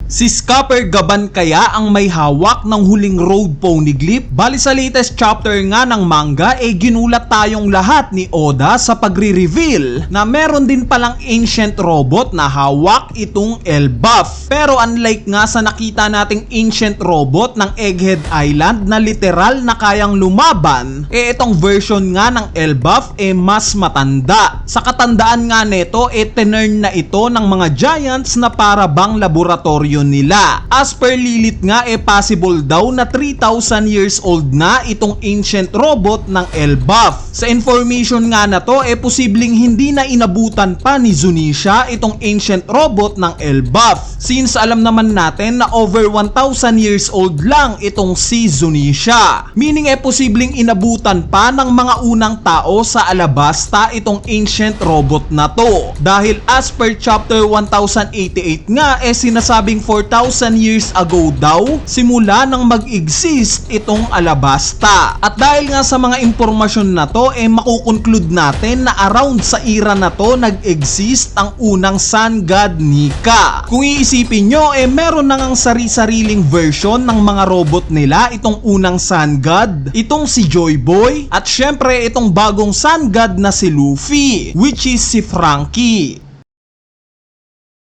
Si Scupper Gaban kaya ang may hawak ng huling road poneglyph? Bali sa latest chapter nga ng manga ginulat tayong lahat ni Oda sa pagre-reveal na meron din palang ancient robot na hawak itong Elbaf. Pero unlike nga sa nakita nating ancient robot ng Egghead Island na literal na kayang lumaban, itong version nga ng Elbaf mas matanda. Sa katandaan nga neto tinurn na ito ng mga giants na para bang laboratorio nila. As per Lilith nga possible daw na 3,000 years old na itong ancient robot ng Elbaf. Sa information nga na to posibleng hindi na inabutan pa ni Zunisha itong ancient robot ng Elbaf, since alam naman natin na over 1,000 years old lang itong si Zunisha. Meaning posibleng inabutan pa ng mga unang tao sa Alabasta itong ancient robot na to, dahil as per chapter 1088 nga sinasabing 4,000 years ago daw simula nang mag-exist itong Alabasta. At dahil nga sa mga impormasyon na to makukonclude natin na around sa era na to nag-exist ang unang sun god Nika. Kung iisipin nyo meron na ngang sari-sariling version ng mga robot nila itong unang sun god, itong si Joy Boy, at syempre itong bagong sun god na si Luffy, which is si Franky.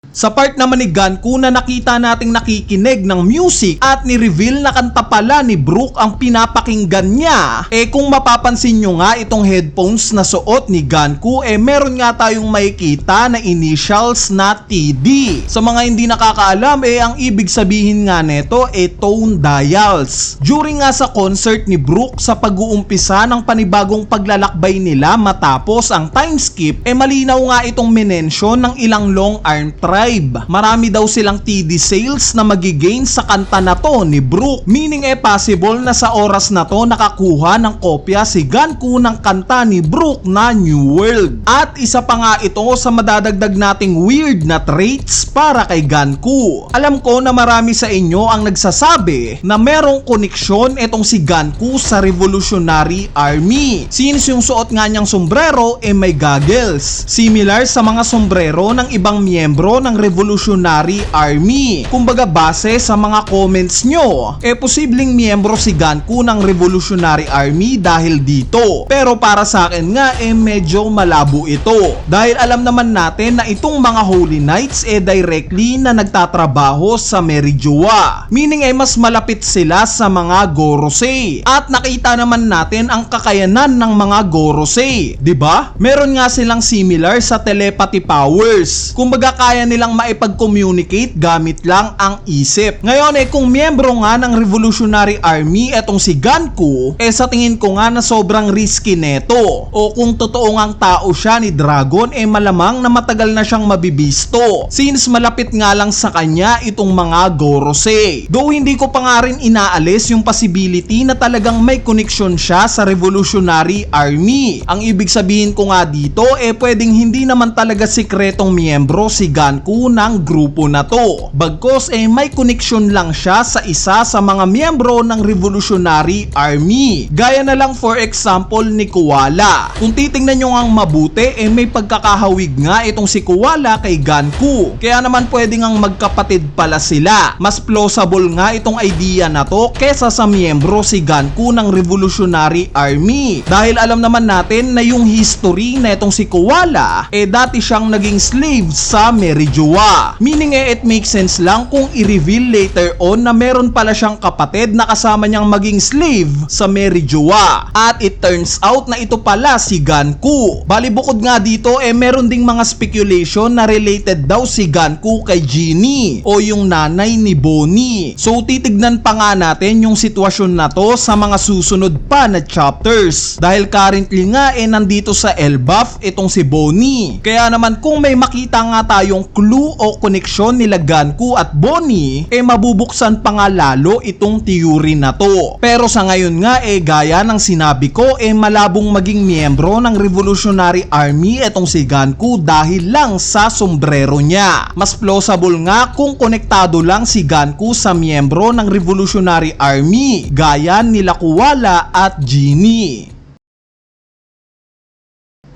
Sa part naman ni Ganku na nakita nating nakikinig ng music at ni-reveal na kanta pala ni Brook ang pinapakinggan niya, kung mapapansin nyo nga itong headphones na suot ni Ganku meron nga tayong makikita na initials na TD. Sa mga hindi nakakaalam ang ibig sabihin nga neto tone dials. During nga sa concert ni Brook sa pag-uumpisa ng panibagong paglalakbay nila matapos ang time skip malinaw nga itong minensyon ng ilang long arm tribe. Marami daw silang TD sales na magigain sa kanta na to ni Brook, meaning possible na sa oras na to nakakuha ng kopya si Ganku ng kanta ni Brook na New World. At isa pa nga ito sa madadagdag nating weird na traits para kay Ganku. Alam ko na marami sa inyo ang nagsasabi na merong koneksyon itong si Ganku sa Revolutionary Army, since yung suot nga niyang sombrero may goggles, similar sa mga sombrero ng ibang miyembro ng Revolutionary Army. Kumbaga base sa mga comments nyo posibleng miyembro si Ganku ng Revolutionary Army dahil dito. Pero para sa akin nga medyo malabo ito, dahil alam naman natin na itong mga Holy Knights directly na nagtatrabaho sa Merijoa, meaning mas malapit sila sa mga Gorosei. At nakita naman natin ang kakayanan ng mga Gorosei, 'di ba? Meron nga silang similar sa telepathy powers. Kumbaga kaya nilang maipag-communicate gamit lang ang isip. Ngayon kung miyembro nga ng Revolutionary Army etong si Ganku, sa tingin ko nga na sobrang risky neto. O kung totoo ngang tao siya ni Dragon malamang na matagal na siyang mabibisto, since malapit nga lang sa kanya itong mga Gorosei. Though hindi ko pa nga rin inaalis yung possibility na talagang may connection siya sa Revolutionary Army. Ang ibig sabihin ko nga dito pwedeng hindi naman talaga sikretong miyembro si Ganku ng grupo na to, bagkos may connection lang siya sa isa sa mga miyembro ng Revolutionary Army. Gaya na lang for example ni Koala. Kung titingnan nyo ang mabuti may pagkakahawig nga itong si Koala kay Ganku, kaya naman pwedeng ang magkapatid pala sila. Mas plausible nga itong idea na to kesa sa miyembro si Ganku ng Revolutionary Army, dahil alam naman natin na yung history na itong si Koala dati siyang naging slave sa Merijoa, meaning it makes sense lang kung i-reveal later on na meron pala siyang kapatid na kasama niyang maging slave sa Merijoa, at it turns out na ito pala si Ganku. Bali bukod nga dito meron ding mga speculation na related daw si Ganku kay Genie o yung nanay ni Bonnie. So titignan pa nga natin yung sitwasyon na to sa mga susunod pa na chapters, dahil currently nga nandito sa Elbaf itong si Bonnie. Kaya naman kung may makita nga tayong clue o koneksyon nila Ganku at Bonnie mabubuksan pa nga lalo itong theory na to. Pero sa ngayon nga gaya ng sinabi ko malabong maging miyembro ng Revolutionary Army etong si Ganku dahil lang sa sombrero niya. Mas plausible nga kung konektado lang si Ganku sa miyembro ng Revolutionary Army gaya nila Koala at Genie.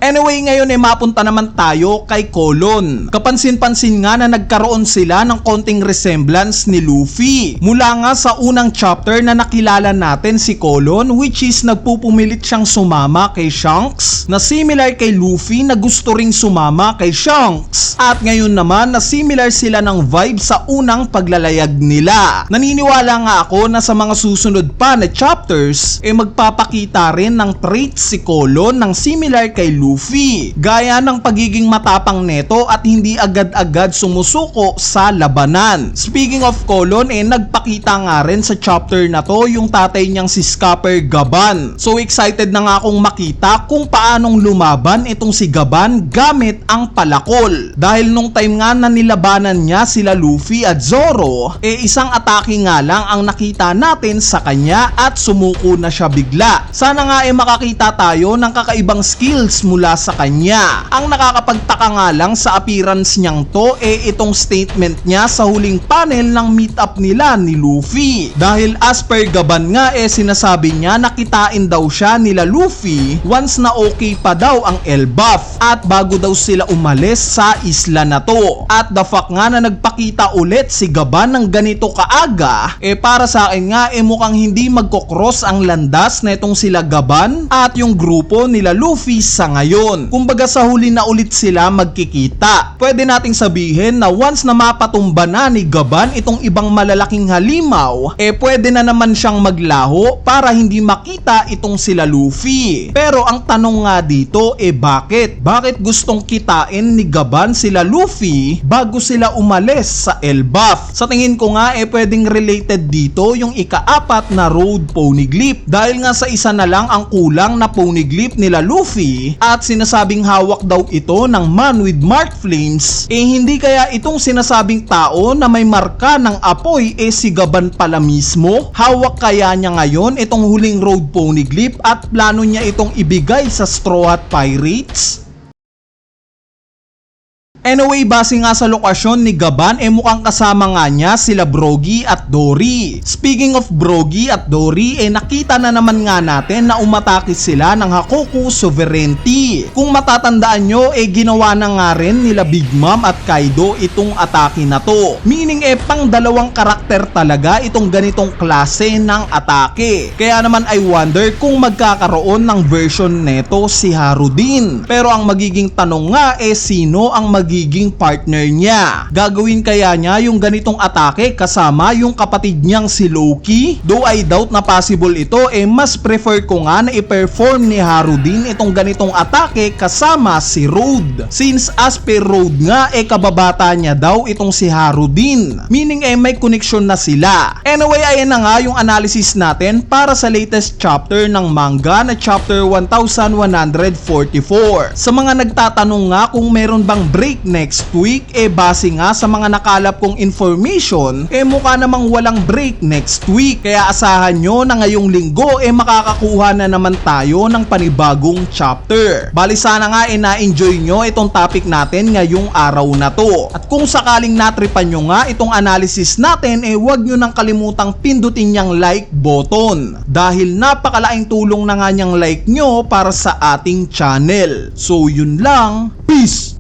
Anyway, ngayon ay mapunta naman tayo kay Colon. Kapansin-pansin nga na nagkaroon sila ng konting resemblance ni Luffy. Mula nga sa unang chapter na nakilala natin si Colon, which is nagpupumilit siyang sumama kay Shanks, na similar kay Luffy na gusto ring sumama kay Shanks. At ngayon naman na similar sila ng vibe sa unang paglalayag nila. Naniniwala nga ako na sa mga susunod pa na chapters magpapakita rin ng traits si Colon ng similar kay Luffy, gaya ng pagiging matapang neto at hindi agad-agad sumusuko sa labanan. Speaking of Colon, nagpakita nga rin sa chapter na to yung tatay niyang si Scupper Gaban. So excited na nga akong makita kung paanong lumaban itong si Gaban gamit ang palakol. Dahil nung time nga na nilabanan niya sila Luffy at Zoro, isang atake nga lang ang nakita natin sa kanya at sumuko na siya bigla. Sana nga makakita tayo ng kakaibang skills mula sa kanya. Ang nakakapagtaka nga lang sa appearance niyang to itong statement niya sa huling panel ng meet-up nila ni Luffy. Dahil as per Gaban nga sinasabi niya na kitain daw siya nila Luffy once na okay pa daw ang Elbaf at bago daw sila umalis sa isla na to. At the fact nga na nagpakita ulit si Gaban ng ganito kaaga, para sa akin nga mukhang hindi magkocross ang landas na itong sila Gaban at yung grupo nila Luffy sa ngayon. Kumbaga sa huli na ulit sila magkikita. Pwede nating sabihin na once na mapatumba na ni Gaban itong ibang malalaking halimaw, pwede na naman siyang maglaho para hindi makita itong sila Luffy. Pero ang tanong nga dito bakit? Bakit gustong kitain ni Gaban sila Luffy bago sila umalis sa Elbaf? Sa tingin ko nga pwedeng related dito yung ika-4 na road poneglyph. Dahil nga sa isa na lang ang kulang na poneglyph nila Luffy at sinasabing hawak daw ito ng man with mark flames, hindi kaya itong sinasabing tao na may marka ng apoy si Gaban pala mismo? Hawak kaya niya ngayon itong huling road poneglyph at plano niya itong ibigay sa Straw Hat Pirates? Anyway, base nga sa lokasyon ni Gaban, mukhang kasama nga niya sila Brogy at Dory. Speaking of Brogy at Dory, nakita na naman nga natin na umatake sila ng Hakoku Sovereignty. Kung matatandaan nyo, ginawa na nga rin nila Big Mom at Kaido itong atake na to. Meaning pang dalawang karakter talaga itong ganitong klase ng atake. Kaya naman I wonder kung magkakaroon ng version neto si Haru din. Pero ang magiging tanong nga sino ang magiging partner niya? Gagawin kaya niya yung ganitong atake kasama yung kapatid niyang si Loki? Though I doubt na possible ito, mas prefer ko nga na i-perform ni Haru din itong ganitong atake kasama si Road. Since as per Road nga kababata niya daw itong si Haru din. Meaning may connection na sila. Anyway, ayan na nga yung analysis natin para sa latest chapter ng manga na chapter 1144. Sa mga nagtatanong nga kung meron bang break next week, base nga sa mga nakalap kong information, mukha namang walang break next week. Kaya asahan nyo na ngayong linggo makakakuha na naman tayo ng panibagong chapter. Bali sana nga na-enjoy nyo itong topic natin ngayong araw na to. At kung sakaling natripan nyo nga itong analysis natin, huwag nyo nang kalimutang pindutin niyang like button. Dahil napakalaking tulong na nga niyang like nyo para sa ating channel. So yun lang, peace!